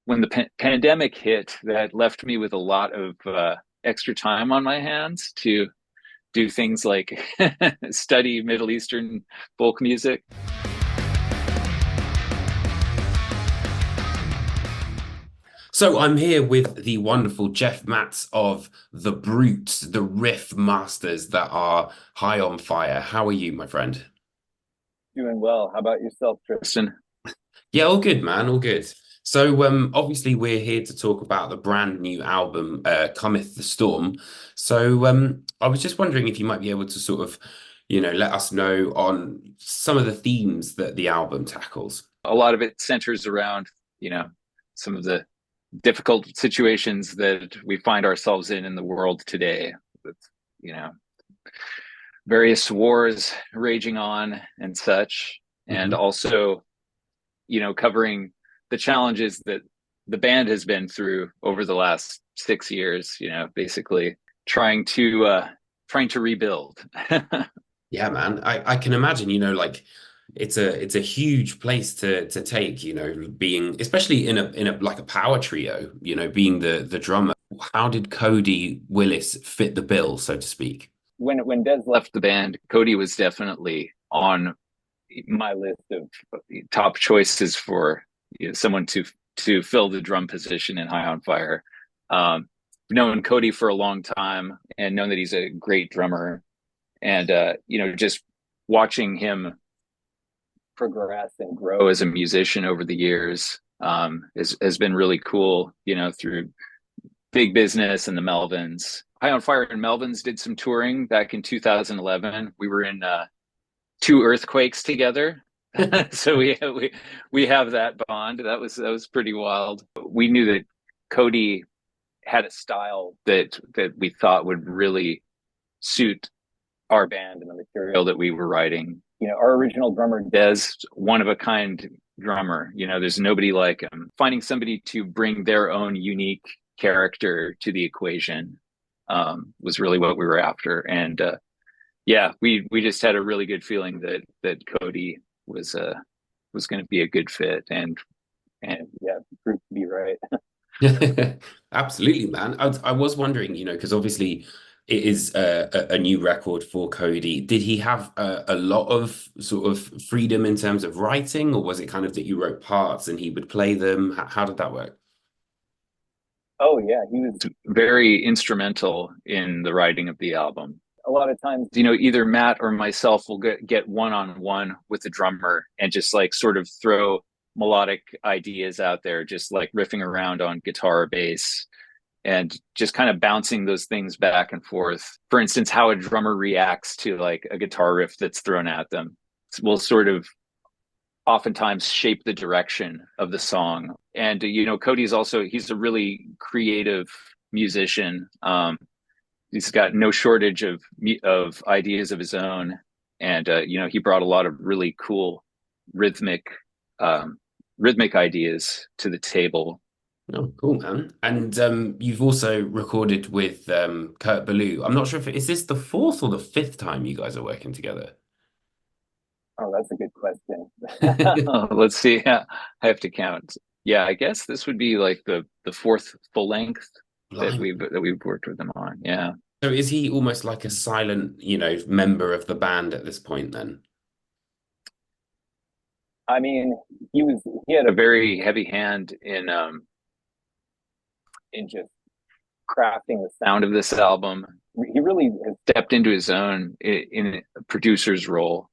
when the pandemic hit, that left me with a lot of extra time on my hands to do things like study Middle Eastern folk music. So I'm here with the wonderful Jeff Matz of the Brutes, the riff masters that are high on fire. How are you, my friend? Doing well. How about yourself, Tristan? Yeah, all good, man, all good. So obviously we're here to talk about the brand new album, Cometh The Storm. So I was just wondering if you might be able to sort of, let us know on some of the themes that the album tackles. A lot of it centers around, some of the difficult situations that we find ourselves in the world today, with, you know, various wars raging on and such, and Mhm. also, covering the challenges that the band has been through over the last 6 years, basically trying to rebuild. Yeah, man. I can imagine, like it's a huge place to take, being especially in a like a power trio, being the drummer. How did Coady Willis fit the bill, so to speak? When Des left the band, Coady was definitely on my list of top choices for someone to fill the drum position in High on Fire. Known Coady for a long time and known that he's a great drummer, and just watching him progress and grow as a musician over the years has been really cool. Through Big Business and the Melvins. High on Fire and Melvins did some touring back in 2011. We were in two earthquakes together. So we have that bond. That was pretty wild. We knew that Coady had a style that we thought would really suit our band and the material that we were writing. Our original drummer Des, one of a kind drummer. There's nobody like him. Finding somebody to bring their own unique character to the equation was really what we were after. And yeah, we just had a really good feeling that Coady was going to be a good fit, and yeah, proved to be right. Absolutely, man. I was wondering, because obviously it is a new record for Coady. Did he have a lot of sort of freedom in terms of writing, or was it kind of that you wrote parts and he would play them? How did that work? Oh yeah, he was very instrumental in the writing of the album. A lot of times, either Matt or myself will get one-on-one with the drummer and just like sort of throw melodic ideas out there, just like riffing around on guitar or bass and just kind of bouncing those things back and forth. For instance, how a drummer reacts to like a guitar riff that's thrown at them will sort of oftentimes shape the direction of the song. And Coady's also, he's a really creative musician. He's got no shortage of ideas of his own, and he brought a lot of really cool rhythmic um, rhythmic ideas to the table. Oh, cool, man. And you've also recorded with Kurt Ballou. I'm not sure if is this the fourth or the fifth time you guys are working together? Oh, that's a good question. Let's see. Yeah, I have to count. Yeah, I guess this would be like the fourth full length Blimey. that we've worked with him on. Yeah. So is he almost like a silent, member of the band at this point then? I mean, he had a very heavy hand in just crafting the sound of this album. He really has stepped into his own in a producer's role.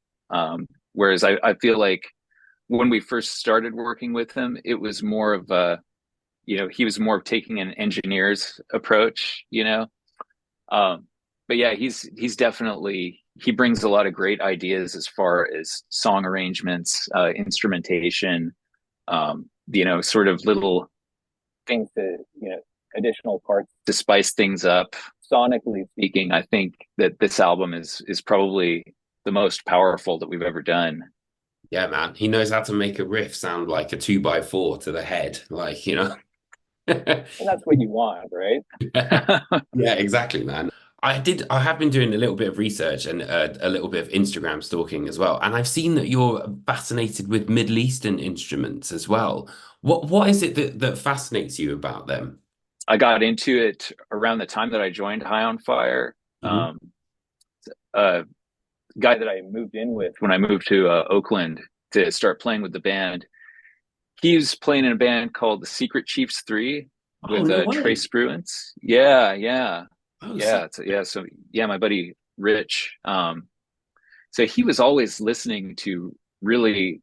Whereas I feel like when we first started working with him, it was more of he was more of taking an engineer's approach. But yeah, he's definitely, he brings a lot of great ideas as far as song arrangements, instrumentation, sort of little things to, additional parts to spice things up. Sonically speaking, I think that this album is probably the most powerful that we've ever done. Yeah, man. He knows how to make a riff sound like a two by four to the head. Like. And that's what you want, right? Yeah, exactly, man. I have been doing a little bit of research and a little bit of Instagram stalking as well. And I've seen that you're fascinated with Middle Eastern instruments as well. What is it that fascinates you about them? I got into it around the time that I joined High on Fire. Hmm. Um, a guy that I moved in with when I moved to Oakland to start playing with the band. He was playing in a band called the Secret Chiefs 3 Oh, with no way. Trace Bruins. Yeah, yeah, Oh, yeah. Yeah. So yeah, my buddy Rich. So he was always listening to really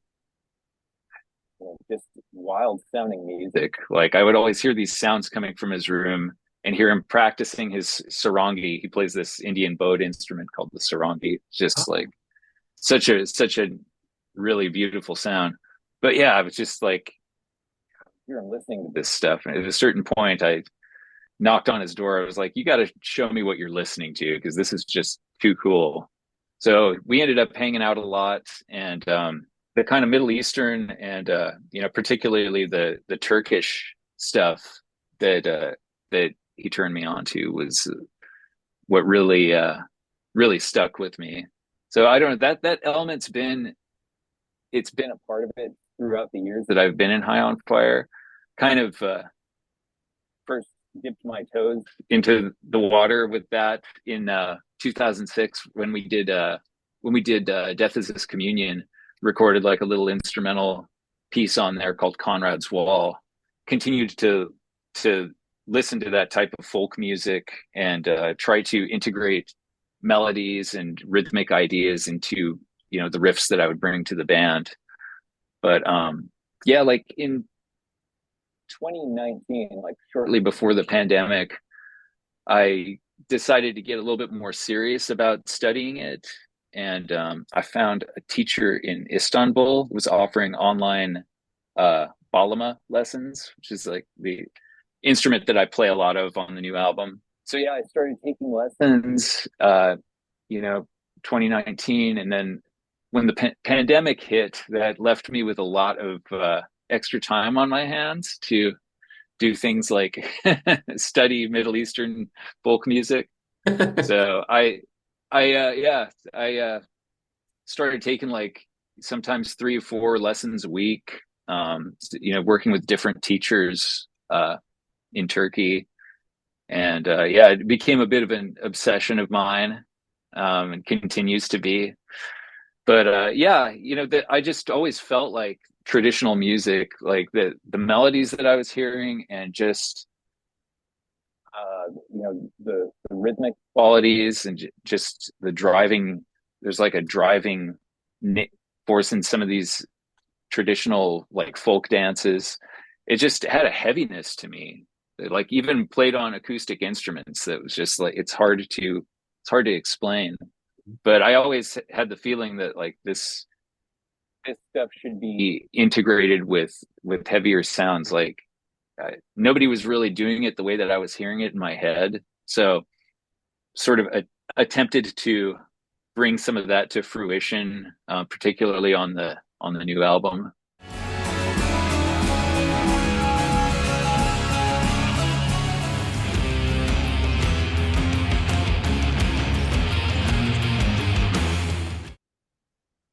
just wild sounding music. Like I would always hear these sounds coming from his room and hear him practicing his sarangi. He plays this Indian bowed instrument called the sarangi. Just like oh, such a really beautiful sound. But yeah, I was just like, here I'm listening to this stuff. And at a certain point, I knocked on his door. I was like, you got to show me what you're listening to because this is just too cool. So we ended up hanging out a lot, and the kind of Middle Eastern and particularly the Turkish stuff that he turned me on to was what really stuck with me. So I don't know, that element's been it's been a part of it throughout the years that I've been in High on Fire. Kind of first dipped my toes into the water with that in 2006 when we did Death is This Communion, recorded like a little instrumental piece on there called Conrad's Wall. Continued to listen to that type of folk music and try to integrate melodies and rhythmic ideas into the riffs that I would bring to the band. But yeah, like in 2019, like shortly before the pandemic, I decided to get a little bit more serious about studying it. And I found a teacher in Istanbul who was offering online balama lessons, which is like the instrument that I play a lot of on the new album. So yeah, I started taking lessons, 2019, and then when the pandemic hit, that left me with a lot of extra time on my hands to do things like study Middle Eastern folk music. So I started taking like sometimes 3 or 4 lessons a week. Working with different teachers in Turkey, and yeah, it became a bit of an obsession of mine, and continues to be. But yeah, that I just always felt like traditional music, like the melodies that I was hearing, and just the rhythmic qualities, and just the driving. There's like a driving force in some of these traditional like folk dances. It just had a heaviness to me. Like even played on acoustic instruments, that was just like it's hard to explain. But I always had the feeling that like this stuff should be integrated with heavier sounds. Like nobody was really doing it the way that I was hearing it in my head. So sort of attempted to bring some of that to fruition, particularly on the new album.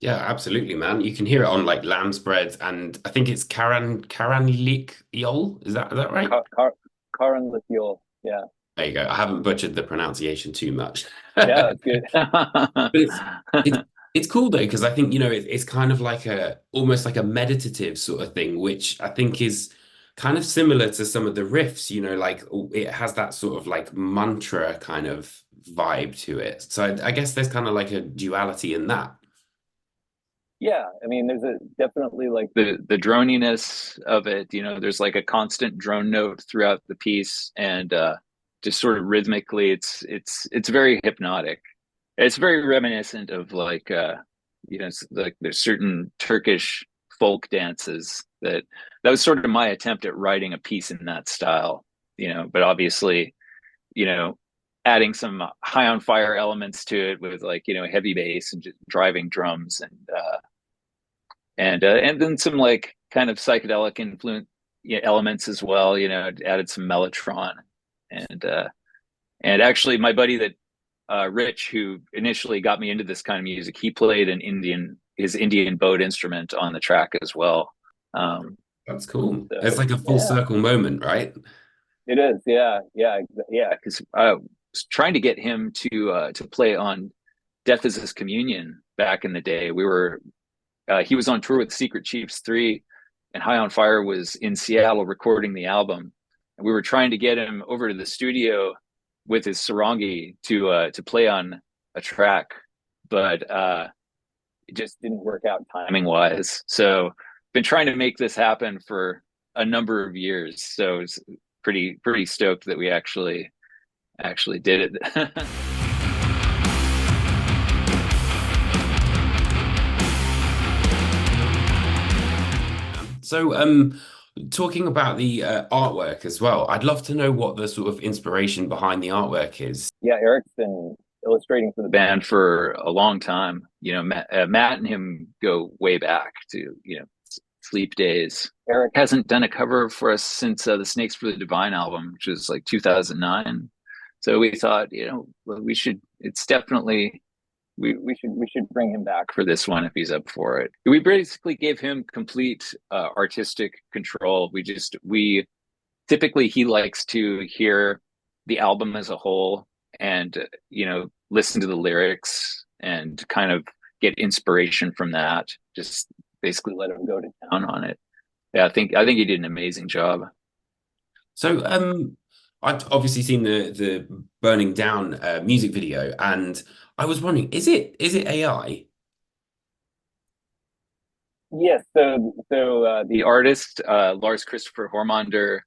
yeah, absolutely, man. You can hear it on like Lambsbread, and I think it's Karanlik Yol. Is that right? Karanlik Yol, yeah, There you go. I haven't butchered the pronunciation too much. yeah, that's good. But it's it's cool though because I think it's kind of like a almost like a meditative sort of thing, which I think is kind of similar to some of the riffs. Like it has that sort of like mantra kind of vibe to it. So I guess there's kind of like a duality in that. Yeah, I mean, there's a definitely like the droniness of it. There's like a constant drone note throughout the piece, and just sort of rhythmically, it's very hypnotic. It's very reminiscent of like like there's certain Turkish folk dances that was sort of my attempt at writing a piece in that style. But obviously, you know, adding some high on fire elements to it with like heavy bass and just driving drums and then some like kind of psychedelic influence elements as well. Added some mellotron and actually my buddy that Rich, who initially got me into this kind of music, he played his Indian bowed instrument on the track as well. That's cool. It's So like a full yeah, circle moment, right? it is. Yeah, yeah, yeah. Because I was trying to get him to play on Death is His Communion back in the day. He was on tour with Secret Chiefs 3, and High on Fire was in Seattle recording the album. And we were trying to get him over to the studio with his sarangi to play on a track, but it just didn't work out timing wise. So been trying to make this happen for a number of years. So it's pretty stoked that we actually did it. So, talking about the artwork as well, I'd love to know what the sort of inspiration behind the artwork is. Yeah, Arik's been illustrating for the band for a long time. Matt and him go way back to Sleep Days. Arik hasn't done a cover for us since the Snakes for the Divine album, which was like 2009. So we thought, we should. It's definitely we should bring him back for this one if he's up for it. We basically gave him complete artistic control. We typically he likes to hear the album as a whole and listen to the lyrics and kind of get inspiration from that. Just basically let him go to town on it. Yeah, I think he did an amazing job. So, I've obviously seen the Burning Down music video, and I was wondering, is it AI? Yes, so the artist Lars Christopher Hormander,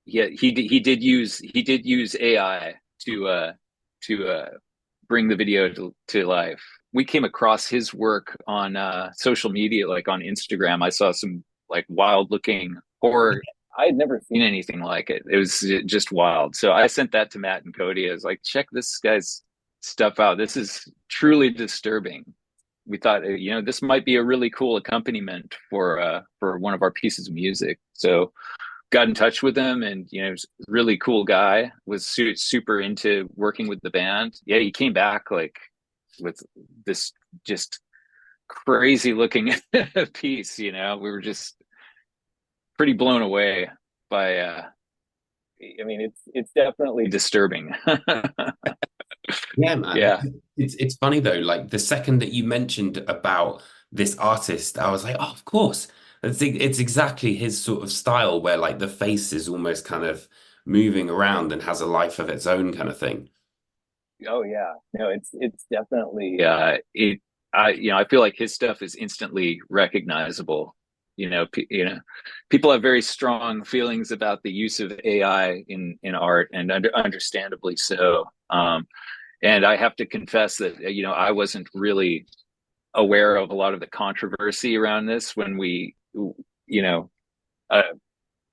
he did use AI to bring the video to life. We came across his work on social media, like on Instagram. I saw some like wild looking horror. I had never seen anything like it. It was just wild. So I sent that to Matt and Coady. I was like, check this guy's stuff out. This is truly disturbing. We thought, this might be a really cool accompaniment for one of our pieces of music. So got in touch with him, and really cool guy. Was super into working with the band. Yeah, he came back like with this just crazy looking piece. We were just pretty blown away by. I mean, it's definitely disturbing. Yeah, man. Yeah. It's funny though, like the second that you mentioned about this artist, I was like, oh, of course. It's exactly his sort of style where like the face is almost kind of moving around and has a life of its own kind of thing. Oh yeah. No, it's definitely I feel like his stuff is instantly recognizable. People have very strong feelings about the use of AI in art, and understandably so. And I have to confess that I wasn't really aware of a lot of the controversy around this when we you know uh,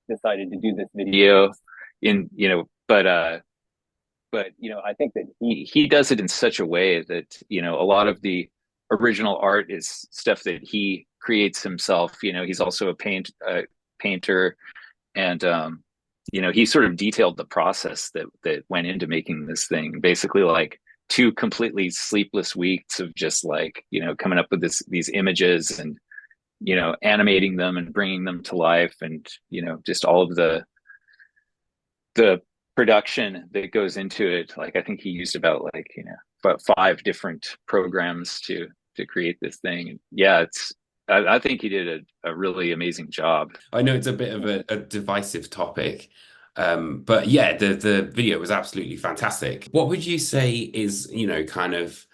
decided to do this video in but I think that he does it in such a way that a lot of the original art is stuff that he creates himself. He's also a painter, and he sort of detailed the process that went into making this thing. Basically, like two completely sleepless weeks of just like coming up with these images and animating them and bringing them to life, and just all of the production that goes into it. Like I think he used about 5 different programs to create this thing. And yeah, I think he did a really amazing job. I know it's a bit of a divisive topic, but yeah, the video was absolutely fantastic. What would you say is, kind of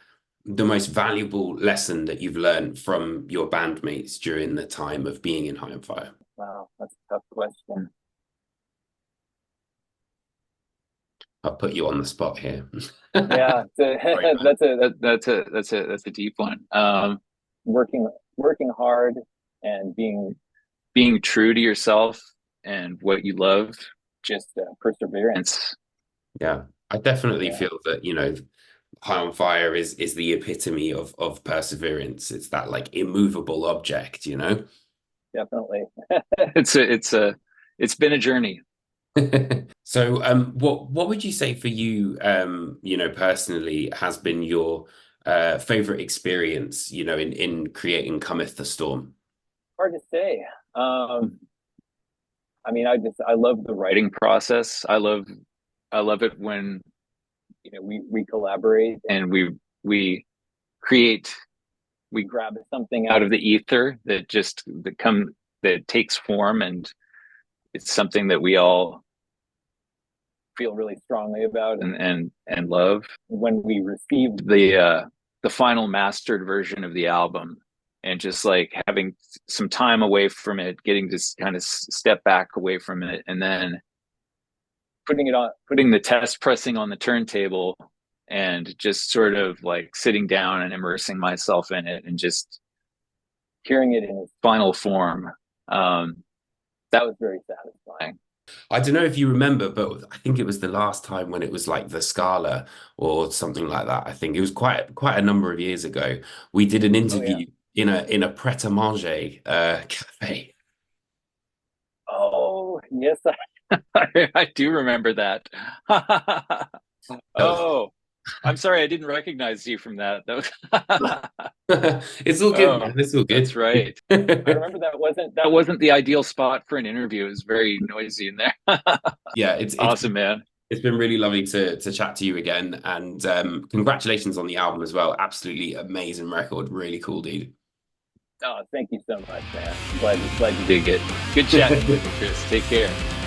the most valuable lesson that you've learned from your bandmates during the time of being in High on Fire? Wow, that's a tough question. I'll put you on the spot here. Yeah, Right, man. that's a deep one. Working hard and being true to yourself and what you love, just perseverance. Yeah, I definitely Yeah, feel that, High on Fire is the epitome of perseverance. It's that like immovable object. definitely. It's been a journey. So, what would you say for you, personally, has been your favorite experience, in creating Cometh the Storm? Hard to say. Um, I mean, I love the writing process. I love it when we collaborate and we create we grab something out of the ether that takes form, and it's something that we all feel really strongly about and love. When we received the final mastered version of the album, and just like having some time away from it, getting to kind of step back away from it, and then putting the test pressing on the turntable, and just sort of like sitting down and immersing myself in it and just hearing it in its final form. Um, that was very satisfying. I don't know if you remember, but I think it was the last time when it was like the Scala or something like that. I think it was quite a number of years ago. We did an Oh yeah. interview in a Pret-a-Manger cafe. Oh yes, I do remember that. That was Oh, I'm sorry, I didn't recognize you from that. it's all good, Oh, man. It's all that's good. right. I remember that wasn't the ideal spot for an interview. It was very noisy in there. Yeah, Awesome, man. it's been really lovely to chat to you again, and congratulations on the album as well. Absolutely amazing record. Really cool, dude. Oh, thank you so much, man. Glad you did it. Good chatting with you, Chris. Take care.